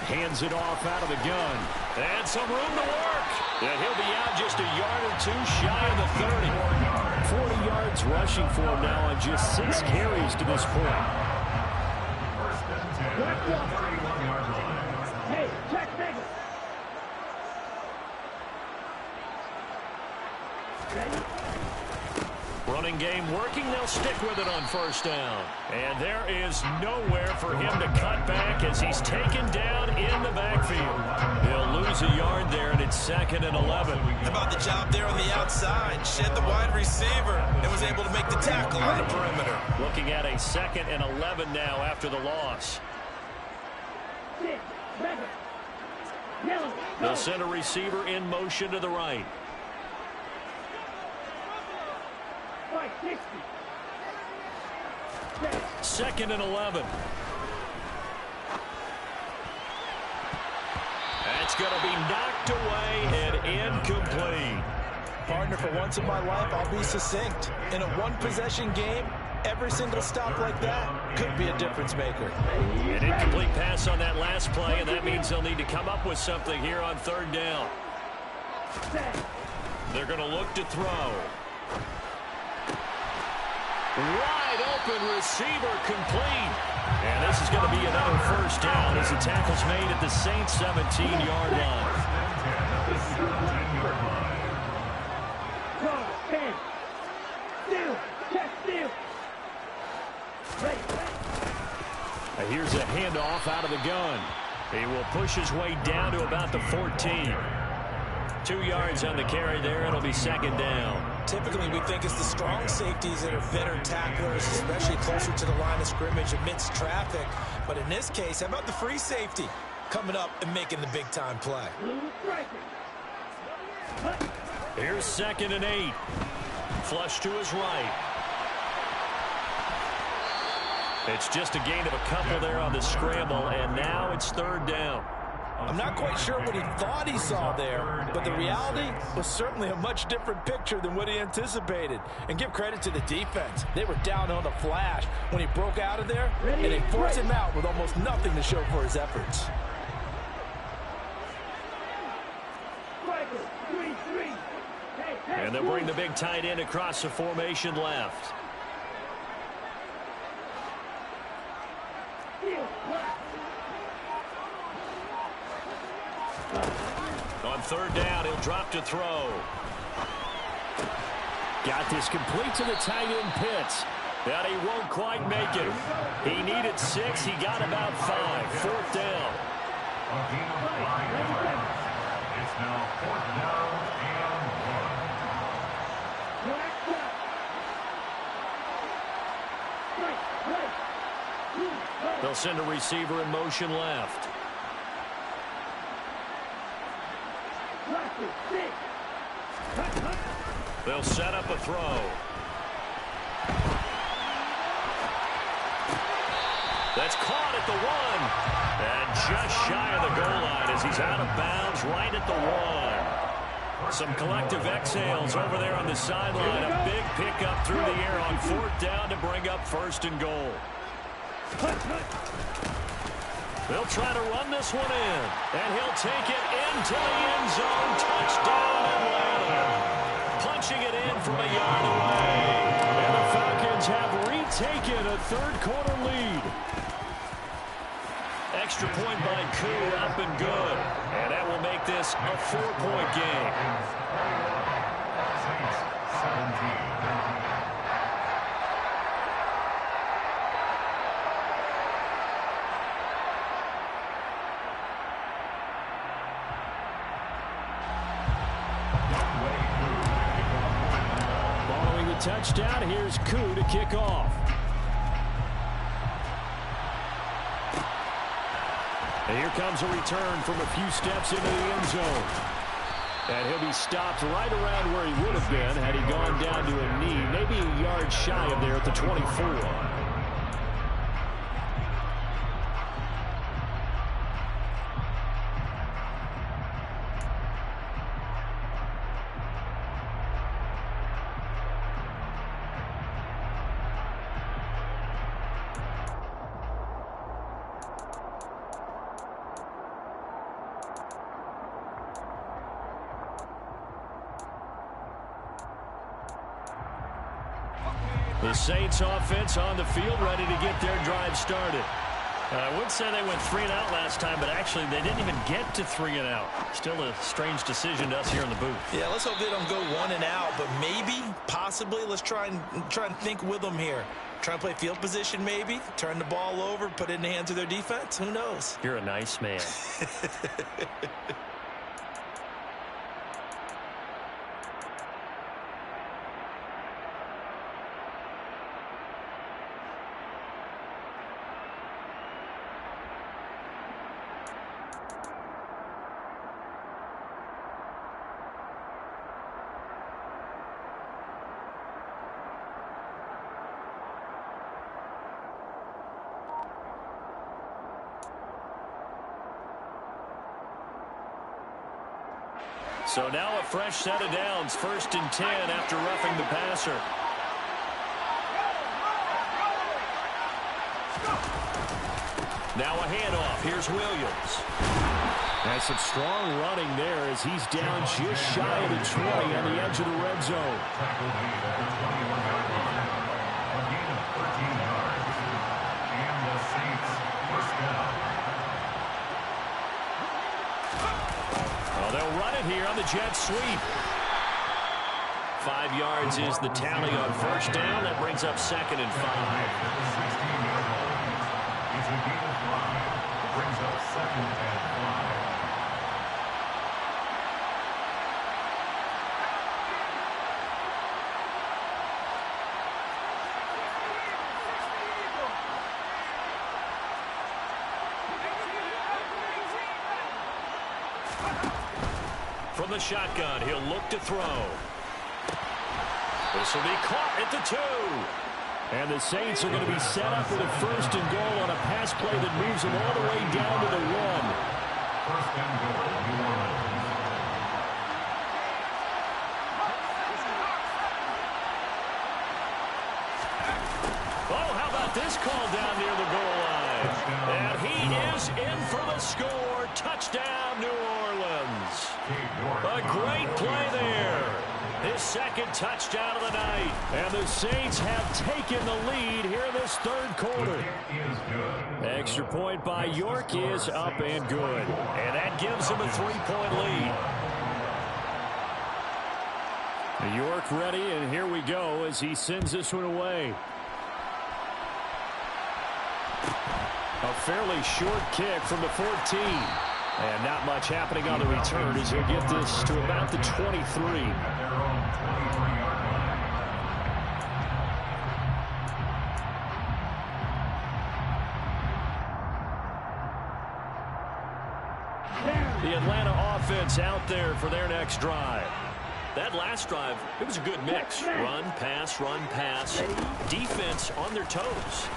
Speaker 5: Hands it off out of the gun. And some room to work. And he'll be out just a yard or two shy of the 30. 40 yards rushing for him now on just 6 carries to this point.
Speaker 9: Hey, check nigga.
Speaker 5: Running game working. They'll stick with it on first down. And there is nowhere for him to cut back as he's taken down in the backfield. He'll lose a yard there, and it's 2nd and 11.
Speaker 6: How about the job there on the outside? Shed the wide receiver and was able to make the tackle on the perimeter.
Speaker 5: Looking at a 2nd and 11 now after the loss. They'll send a receiver in motion to the right. 2nd and 11. That's going to be knocked away and incomplete.
Speaker 6: Partner, for once in my life, I'll be succinct. In a one-possession game, every single stop like that could be a difference maker.
Speaker 5: An incomplete pass on that last play, and that means they'll need to come up with something here on third down. They're going to look to throw. Wide open receiver complete. And this is going to be another first down as the tackle's made at the Saints' 17-yard line. Here's a handoff out of the gun. He will push his way down to about the 14. 2 yards on the carry there. It'll be 2nd down.
Speaker 6: Typically, we think it's the strong safeties that are better tacklers, especially closer to the line of scrimmage amidst traffic. But in this case, how about the free safety coming up and making the big-time play?
Speaker 5: Here's 2nd and 8. Flush to his right. It's just a gain of a couple there on the scramble, and now it's third down.
Speaker 6: I'm not quite sure what he thought he saw there, but the reality was certainly a much different picture than what he anticipated. And give credit to the defense. They were down on the flash when he broke out of there, and they forced him out with almost nothing to show for his efforts.
Speaker 5: And they'll bring the big tight end across the formation left. On third down, he'll drop to throw. Got this complete to the tight end Pitts. But he won't quite make it. He needed 6. He got about 5. Fourth down.
Speaker 8: It's now fourth down and 1.
Speaker 5: They'll send a receiver in motion left. They'll set up a throw. That's caught at the 1. And just shy of the goal line as he's out of bounds right at the 1. Some collective exhales over there on the sideline. A big pickup through the air on fourth down to bring up first and goal. They'll try to run this one in. And he'll take it into the end zone. Touchdown, Atlanta. Punching it in from a yard away. And the Falcons have retaken a third-quarter lead. Extra point by Koo, up and good. And that will make this a 4-point game.
Speaker 8: Saints 17.
Speaker 5: Touchdown. Here's Koo to kick off. And here comes a return from a few steps into the end zone. And he'll be stopped right around where he would have been had he gone down to a knee, maybe a yard shy of there at the 24. The Saints offense on the field, ready to get their drive started. I would say they went 3 and out last time, but actually they didn't even get to 3 and out. Still a strange decision to us here in the booth.
Speaker 6: Yeah, let's hope they don't go 1 and out, but maybe, possibly, let's try and think with them here. Try and play field position maybe, turn the ball over, put it in the hands of their defense. Who knows?
Speaker 5: You're a nice man. So now a fresh set of downs, 1st and 10 after roughing the passer. Now a handoff. Here's Williams. That's some strong running there as he's down just shy of the 20 on the edge of the red zone.
Speaker 8: Tackled at the 21-yard line. A gain of 13 yards. And the Saints first down.
Speaker 5: They'll run it here on the jet sweep. 5 yards is the tally on first down. That brings up 2nd and 5.
Speaker 8: 16-yard line. It's a gain of 5. It brings up 2nd and 5.
Speaker 5: From the shotgun, he'll look to throw. This will be caught at the 2. And the Saints are going to be set up with a 1st and goal on a pass play that moves them all the way down to the 1.
Speaker 8: 1st and goal, New Orleans.
Speaker 5: Oh, how about this call down near the goal line? And he is in for the score. Touchdown, New Orleans. A great play there. His 2nd touchdown of the night. And the Saints have taken the lead here in this 3rd quarter. Extra point by York is up and good. And that gives him a 3-point lead. York ready, and here we go as he sends this one away. A fairly short kick from the 14. And not much happening on the return as he'll get this to about the 23. The Atlanta offense out there for their next drive. That last drive, it was a good mix. Run, pass, defense on their toes.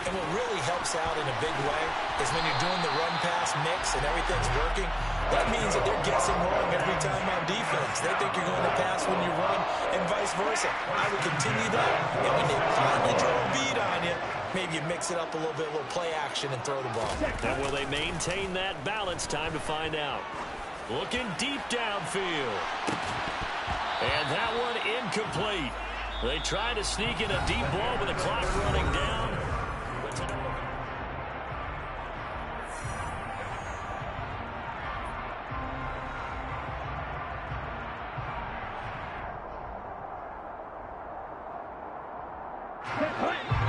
Speaker 6: And what really helps out in a big way is when you're doing the run-pass mix and everything's working, that means that they're guessing wrong every time on defense. They think you're going to pass when you run and vice versa. I would continue that, and when they finally draw a beat on you, maybe you mix it up a little bit, a little play action, and throw the ball.
Speaker 5: And will they maintain that balance? Time to find out. Looking deep downfield. And that one incomplete. They try to sneak in a deep ball with the clock running down.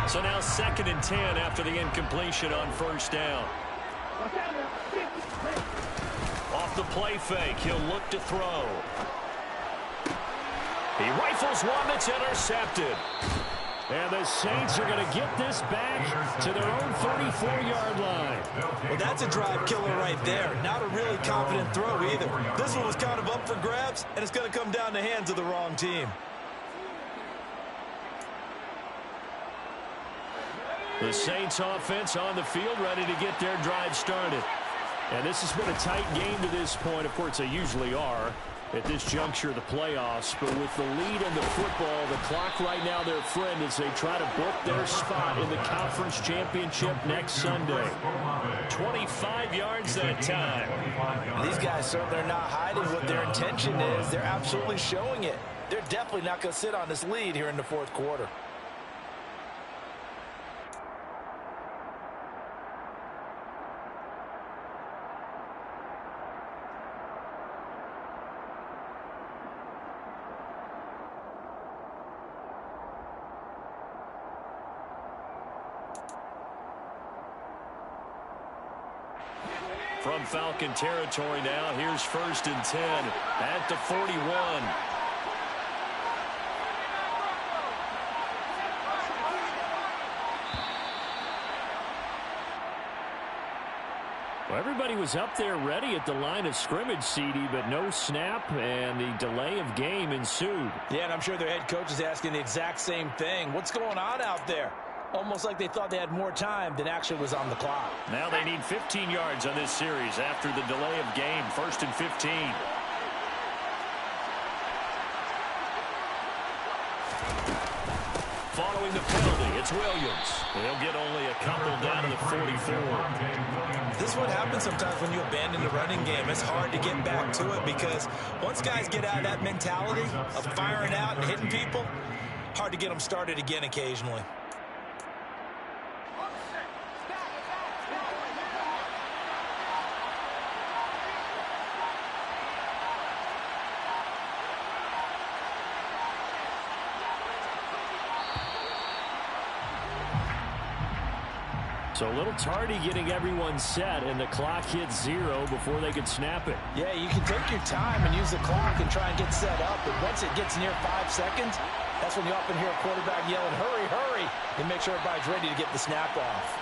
Speaker 5: So now 2nd and 10 after the incompletion on 1st down. Off the play fake, he'll look to throw. He rifles one that's intercepted. And the Saints are going to get this back to their own 34-yard line.
Speaker 6: Well, that's a drive killer right there. Not a really confident throw either. This one was kind of up for grabs, and it's going to come down the hands of the wrong team.
Speaker 5: The Saints offense on the field ready to get their drive started. And this has been a tight game to this point. Of course, they usually are at this juncture of the playoffs. But with the lead in the football, the clock right now their friend as they try to book their spot in the conference championship next Sunday. 25 yards that time.
Speaker 6: These guys certainly are not hiding what their intention is. They're absolutely showing it. They're definitely not going to sit on this lead here in the 4th quarter.
Speaker 5: From Falcon territory now, here's 1st and 10 at the 41. Well, everybody was up there ready at the line of scrimmage, CD, but no snap, and the delay of game ensued.
Speaker 6: Yeah, and I'm sure their head coach is asking the exact same thing. What's going on out there? Almost like they thought they had more time than actually was on the clock.
Speaker 5: Now they need 15 yards on this series after the delay of game. 1st and 15. Following the penalty, it's Williams. They'll get only a couple down to the 44.
Speaker 6: This is what happens sometimes when you abandon the running game. It's hard to get back to it because once guys get out of that mentality of firing out and hitting people, hard to get them started again occasionally.
Speaker 5: So a little tardy getting everyone set, and the clock hits 0 before they can snap it.
Speaker 6: Yeah, you can take your time and use the clock and try and get set up, but once it gets near 5 seconds, that's when you often hear a quarterback yelling, hurry, hurry, and make sure everybody's ready to get the snap off.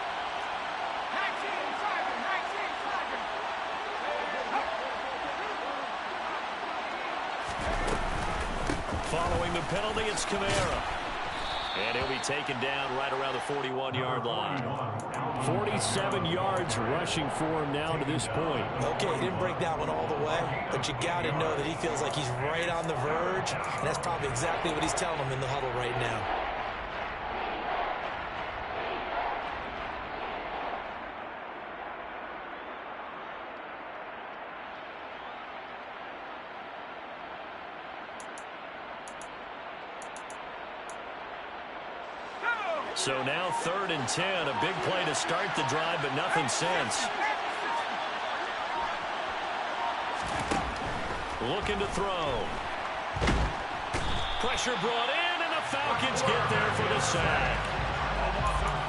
Speaker 5: Following the penalty, it's Kamara. And he'll be taken down right around the 41-yard line. 47 yards rushing for him now to this point.
Speaker 6: Okay, he didn't break that one all the way, but you got to know that he feels like he's right on the verge, and that's probably exactly what he's telling him in the huddle right now.
Speaker 5: So now 3rd and 10, a big play to start the drive, but nothing since. Looking to throw. Pressure brought in, and the Falcons get there for the sack.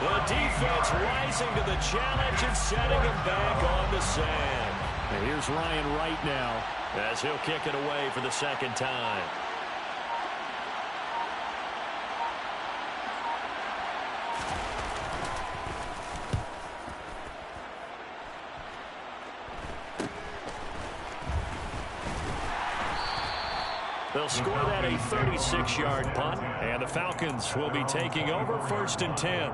Speaker 5: The defense rising to the challenge and setting him back on the sand. And here's Ryan Wright now as he'll kick it away for the second time. They'll score that a 36-yard punt, and the Falcons will be taking over 1st and 10.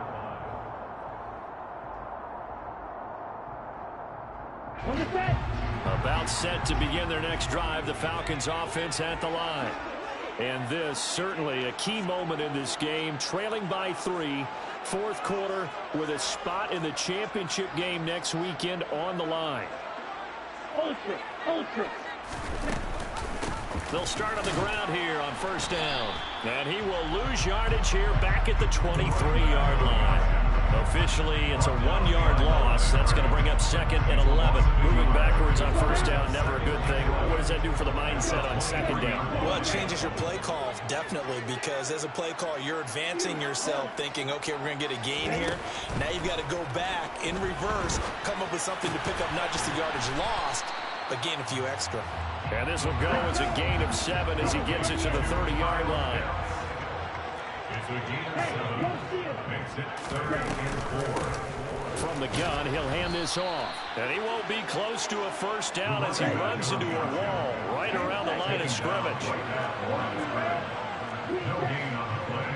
Speaker 5: About set to begin their next drive, the Falcons offense at the line. And this certainly a key moment in this game, trailing by 3, 4th quarter with a spot in the championship game next weekend on the line.
Speaker 9: Ultra.
Speaker 5: They'll start on the ground here on 1st down. And he will lose yardage here back at the 23-yard line. Officially, it's a 1-yard loss. That's going to bring up 2nd and 11. Moving backwards on 1st down, never a good thing. What does that do for the mindset on 2nd down?
Speaker 6: Well, it changes your play call, definitely, because as a play call, you're advancing yourself, thinking, okay, we're going to get a gain here. Now you've got to go back in reverse, come up with something to pick up not just the yardage lost, but gain a few extra.
Speaker 5: And this will go as a gain of 7 as he gets it to the 30-yard line.
Speaker 8: It's a gain of 7. Makes it 3rd and 4.
Speaker 5: From the gun, he'll hand this off. And he won't be close to a 1st down as he runs into a wall right around the line of scrimmage.
Speaker 8: No gain on the play.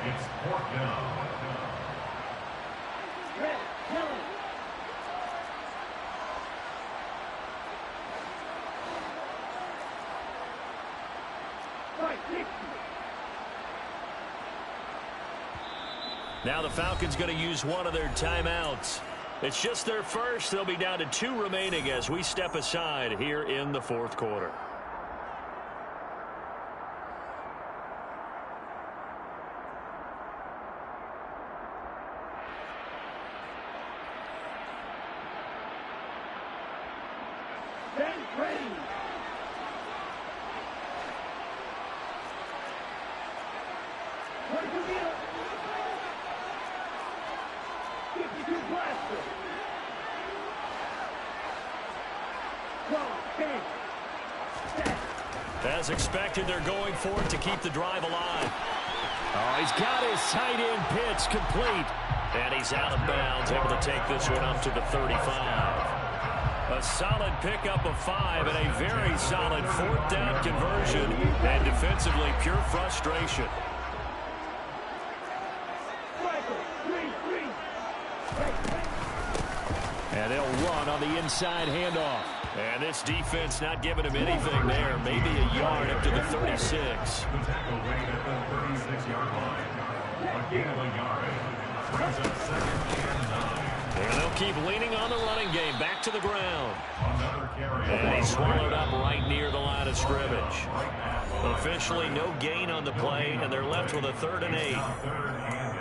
Speaker 8: It's 4th down.
Speaker 5: Now the Falcons going to use one of their timeouts. It's just their first. They'll be down to 2 remaining as we step aside here in the 4th quarter. As expected, they're going for it to keep the drive alive. Oh, he's got his tight end pitch complete. And he's out of bounds, able to take this one up to the 35. A solid pickup of 5 and a very solid 4th down conversion. And defensively, pure frustration. And they'll run on the inside handoff. And this defense not giving him anything there. Maybe a yard up to the 36.
Speaker 8: The tackle made at the 36-yard line. A gain of a yard. Brings up 2nd and 9.
Speaker 5: And they'll keep leaning on the running game. Back to the ground.
Speaker 8: Another carry.
Speaker 5: And he's swallowed up right near the line of scrimmage. Officially no gain on the play, and they're left with a 3rd and 8.
Speaker 8: 3rd and 8.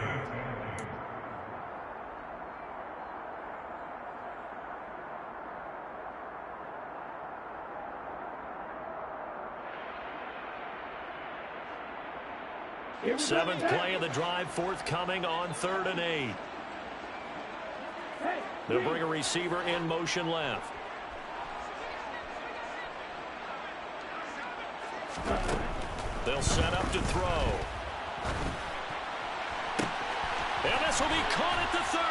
Speaker 5: Seventh play of the drive, forthcoming on 3rd and 8. They'll bring a receiver in motion left. They'll set up to throw. And this will be caught at the 30.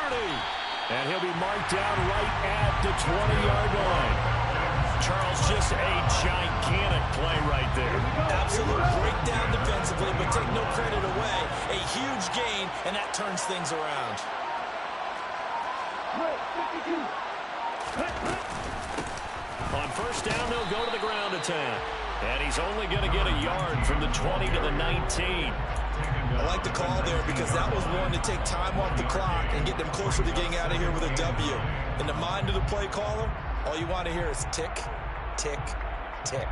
Speaker 5: And he'll be marked down right at the 20-yard line. Charles, just a gigantic play right there.
Speaker 6: Absolute breakdown defensively, but take no credit away. A huge gain, and that turns things around.
Speaker 5: On first down, they'll go to the ground attack. And he's only going to get a yard from the 20 to the 19.
Speaker 6: I like the call there because that was one to take time off the clock and get them closer to getting out of here with a W. In the mind of the play caller, all you want to hear is tick, tick, tick.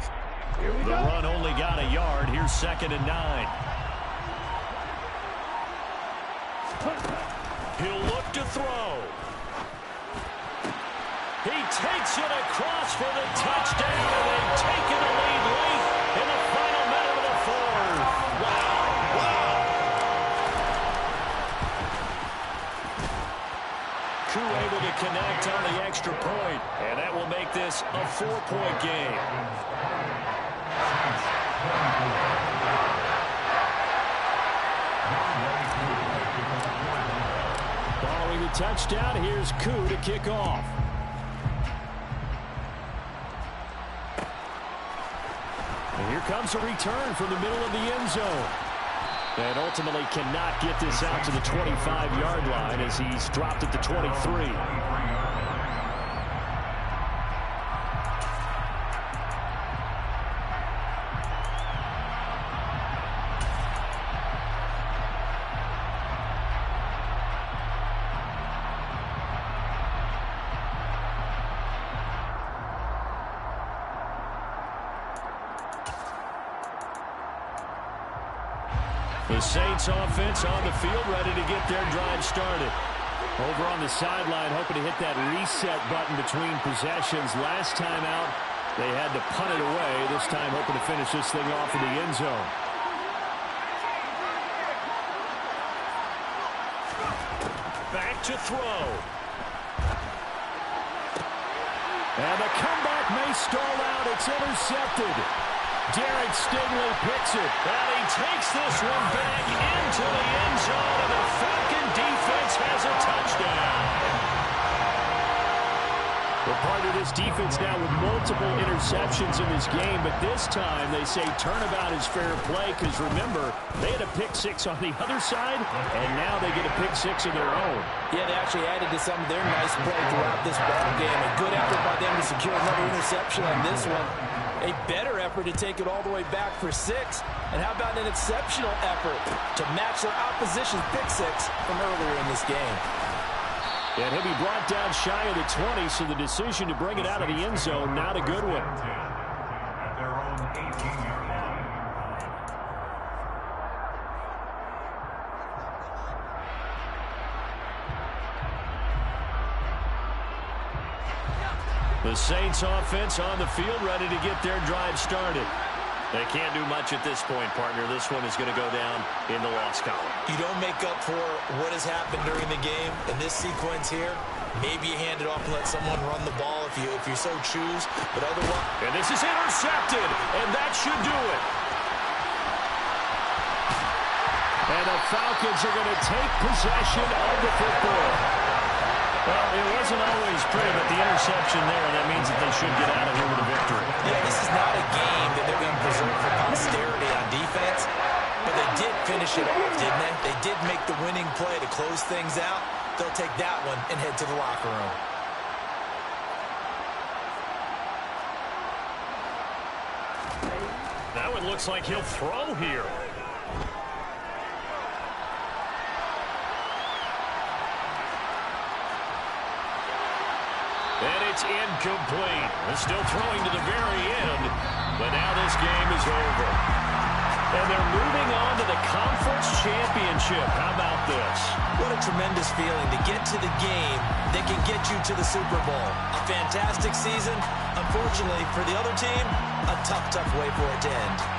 Speaker 5: The run only got a yard. Here's 2nd and 9. He'll look to throw. He takes it across for the touchdown, and they've taken the lead late in the final minute of the fourth. Wow, wow. Koo able to connect on the extra point, and that will make this a 4-point game. Following the touchdown, here's Koo to kick off. And here comes a return from the middle of the end zone. And ultimately cannot get this out to the 25-yard line as he's dropped at the 23. The Saints offense on the field, ready to get their drive started. Over on the sideline, hoping to hit that reset button between possessions. Last time out, they had to punt it away. This time, hoping to finish this thing off in the end zone. Back to throw. And the comeback may stall out. It's intercepted. Derek Stingley picks it, and he takes this one back into the end zone, and the Falcon defense has a touchdown. We're part of this defense now with multiple interceptions in this game, but this time they say turnabout is fair play because, remember, they had a pick-6 on the other side, and now they get a pick-6 of their own.
Speaker 6: Yeah, they actually added to some of their nice play throughout this ball game. A good effort by them to secure another interception on this one. A better effort to take it all the way back for 6. And how about an exceptional effort to match their opposition's pick-6 from earlier in this game.
Speaker 5: And he'll be brought down shy of the 20, so the decision to bring it out of the end zone, not a good one.
Speaker 8: At their own 18-yard line.
Speaker 5: The Saints offense on the field, ready to get their drive started. They can't do much at this point, partner. This one is going to go down in the loss column.
Speaker 6: You don't make up for what has happened during the game. In this sequence here, maybe you hand it off and let someone run the ball if you so choose. But otherwise,
Speaker 5: and this is intercepted, and that should do it. And the Falcons are going to take possession of the football. Well, it wasn't always pretty, but the interception there, that means that they should get out of here with a victory.
Speaker 6: Yeah, this is not a game that they're going to preserve for posterity on defense, but they did finish it off, didn't they? They did make the winning play to close things out. They'll take that one and head to the locker room.
Speaker 5: That one looks like he'll throw here. And it's incomplete. They're still throwing to the very end, but now this game is over. And they're moving on to the conference championship. How about this?
Speaker 6: What a tremendous feeling to get to the game that can get you to the Super Bowl. A fantastic season. Unfortunately, for the other team, a tough, tough way for it to end.